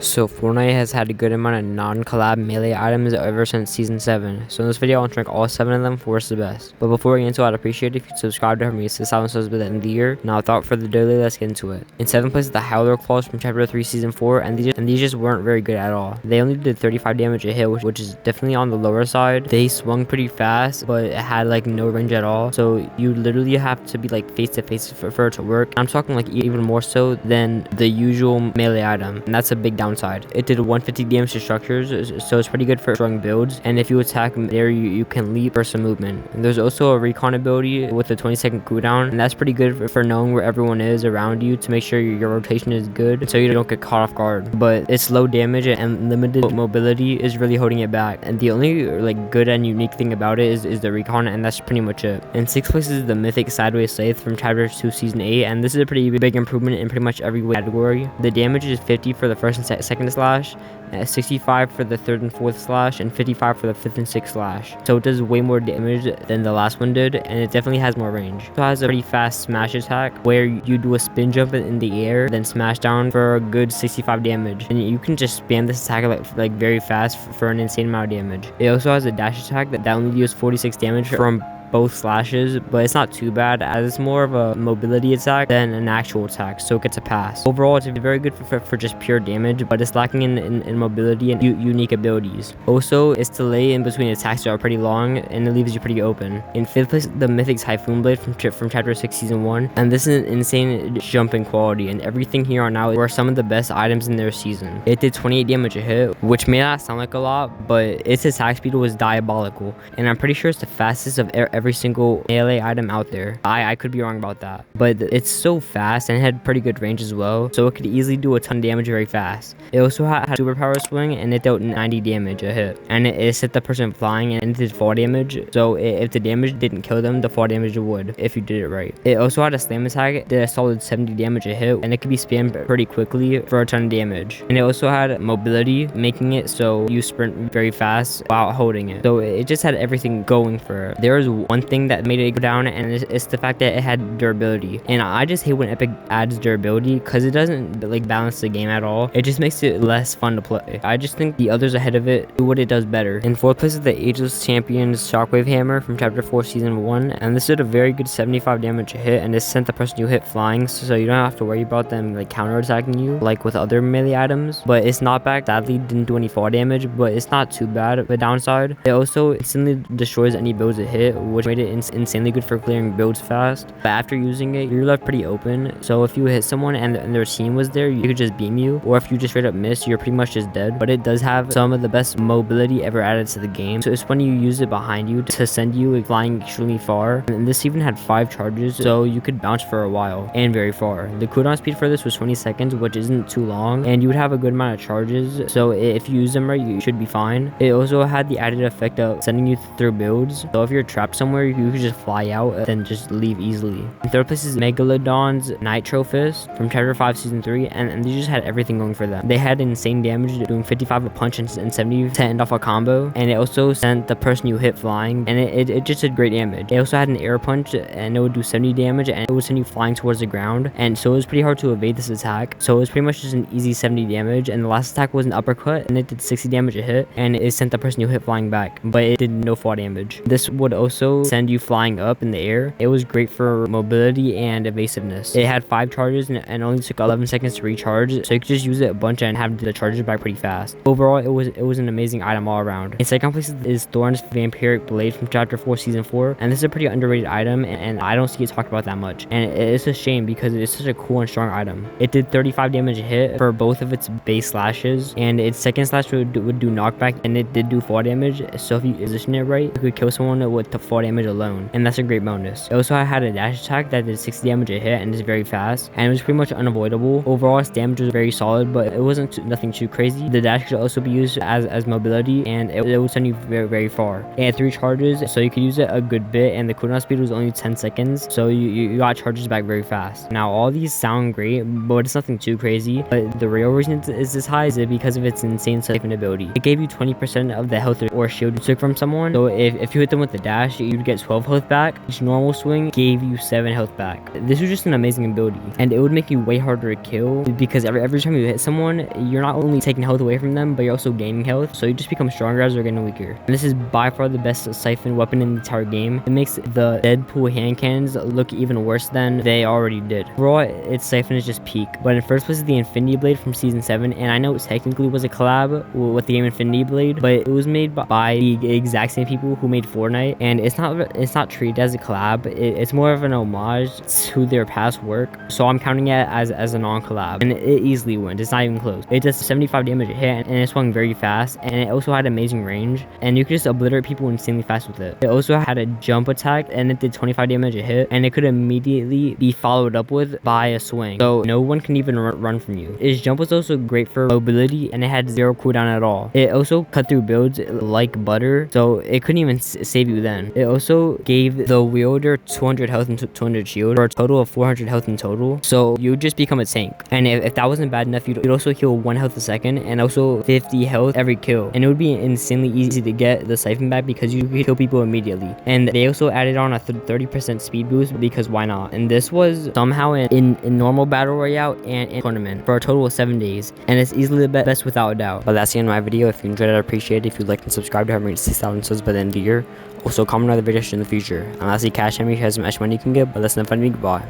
So Fortnite has had a good amount of non-collab melee items ever since season 7. So in this video, I'll rank all 7 of them for what's the best. But before we get into it, I'd appreciate it if you'd subscribe to help me get 6,000 subs by the end of the year. Now without further delay, let's get into it. In 7th place is the Howler Claws from chapter 3 season 4, and these just weren't very good at all. They only did 35 damage a hit, which is definitely on the lower side. They swung pretty fast, but it had like no range at all. So you literally have to be like face to face for it to work. I'm talking like even more so than the usual melee item, and that's a big downside. It did 150 damage to structures, so it's pretty good for strong builds, and if you attack there, you can leap for some movement. And there's also a recon ability with a 20-second cooldown, and that's pretty good for knowing where everyone is around you to make sure your rotation is good so you don't get caught off guard. But its low damage and limited mobility is really holding it back, and the only like good and unique thing about it is the recon, and that's pretty much it. In 6th place is the Mythic Sideways Scythe from chapter 2 season 8, and this is a pretty big improvement in pretty much every category. The damage is 50 for the first and second slash, 65 for the third and fourth slash, and 55 for the fifth and sixth slash. So it does way more damage than the last one did, and it definitely has more range. It has a pretty fast smash attack where you do a spin jump in the air, then smash down for a good 65 damage, and you can just spam this attack like very fast for an insane amount of damage. It also has a dash attack that only deals 46 damage from both slashes, but it's not too bad as it's more of a mobility attack than an actual attack, so it gets a pass. Overall, it's very good for just pure damage, but it's lacking in mobility and unique abilities. Also, its delay in between attacks are pretty long, and it leaves you pretty open. In 5th place, the Mythic Typhoon Blade from chapter 6 season 1, and this is an insane jumping quality, and everything here on out were some of the best items in their season. It did 28 damage a hit, which may not sound like a lot, but its attack speed was diabolical, and I'm pretty sure it's the fastest of every single melee item out there. I could be wrong about that, but it's so fast and it had pretty good range as well, so it could easily do a ton of damage very fast. It also had superpower swing, and it dealt 90 damage a hit, and it set the person flying, and it did fall damage, so if the damage didn't kill them, the fall damage would if you did it right. It also had a slam attack that did a solid 70 damage a hit, and it could be spammed pretty quickly for a ton of damage. And it also had mobility, making it so you sprint very fast while holding it, so it just had everything going for it. There was one thing that made it go down, and it's the fact that it had durability, and I just hate when Epic adds durability because it doesn't like balance the game at all. It just makes it less fun to play. I just think the others ahead of it do what it does better. In 4th place is the Ageless Champion's Shockwave Hammer from chapter 4 season 1, and this did a very good 75 damage a hit, and it sent the person you hit flying, so you don't have to worry about them like counter attacking you like with other melee items. But its knockback sadly didn't do any fall damage, but it's not too bad of a downside. It also instantly destroys any builds it hit, which made it insanely good for clearing builds fast. But after using it, you're left pretty open, so if you hit someone and their team was there, you could just beam you, or if you just straight up miss, you're pretty much just dead. But it does have some of the best mobility ever added to the game, so it's when you use it behind you to send you flying extremely far, and this even had 5 charges, so you could bounce for a while and very far. The cooldown speed for this was 20 seconds, which isn't too long, and you would have a good amount of charges, so if you use them right, you should be fine. It also had the added effect of sending you through builds, so if you're trapped somewhere, you could just fly out and then just leave easily. In 3rd place is Megalodon's Night Trophus from chapter 5 season 3, and they just had everything going for them. They had insane damage, doing 55 a punch and 70 to end off a combo, and it also sent the person you hit flying, and it just did great damage. It also had an air punch, and it would do 70 damage, and it would send you flying towards the ground, and so it was pretty hard to evade this attack, so it was pretty much just an easy 70 damage. And the last attack was an uppercut, and it did 60 damage a hit, and it sent the person you hit flying back, but it did no fall damage. This would also send you flying up in the air. It was great for mobility and evasiveness. It had 5 charges and only took 11 seconds to recharge, so you could just use it a bunch and have the charges back pretty fast. Overall, it was an amazing item all around. In 2nd place is Thorn's Vampiric Blade from chapter 4 season 4, and this is a pretty underrated item, and I don't see it talked about that much, and it's a shame because it's such a cool and strong item. It did 35 damage a hit for both of its base slashes, and its second slash would do knockback, and it did do fall damage, so if you position it right, you could kill someone with the fall damage alone, and that's a great bonus. It also had a dash attack that did 60 damage a hit and is very fast, and it was pretty much unavoidable. Overall, its damage was very solid, but it wasn't nothing too crazy. The dash could also be used as mobility, and it would send you very far. It had 3 charges, so you could use it a good bit, and the cooldown speed was only 10 seconds, so you got charges back very fast. Now, all these sound great, but it's nothing too crazy, but the real reason it's this high is because of its insane Siphon ability. It gave you 20% of the health or shield you took from someone, so if you hit them with the dash, you you'd get 12 health back. Each normal swing gave you 7 health back. This was just an amazing ability, and it would make you way harder to kill because every time you hit someone, you're not only taking health away from them, but you're also gaining health, so you just become stronger as they're getting weaker. And this is by far the best siphon weapon in the entire game. It makes the Deadpool hand cannons look even worse than they already did. Overall, its siphon is just peak. But in first place is the Infinity Blade from Season 7, and I know it technically was a collab with the game Infinity Blade, but it was made by the exact same people who made Fortnite, and it's not treated as a collab. It's more of an homage to their past work, so I'm counting it as a non-collab, and it easily wins. It's not even close. It does 75 damage a hit, and it swung very fast, and it also had amazing range, and you could just obliterate people insanely fast with it. It also had a jump attack, and it did 25 damage a hit, and it could immediately be followed up with by a swing, so no one can even run from you. Its jump was also great for mobility, and it had 0 cooldown at all. It also cut through builds like butter, so it couldn't even save you then. It also gave the wielder 200 health and 200 shield, for a total of 400 health in total, so you would just become a tank. And if that wasn't bad enough, you'd also heal 1 health a second, and also 50 health every kill, and it would be insanely easy to get the siphon back because you could kill people immediately. And they also added on a 30% speed boost because why not? And this was somehow in normal battle royale and in tournament for a total of 7 days, and it's easily the best without a doubt. But that's the end of my video. If you enjoyed it, I'd appreciate it if you'd like and subscribe to help me reach 6,000 subs by the end of the year. Also comment on the video in the future. And lastly, Cash Henry has some extra money you can get, but let's not find me. Goodbye.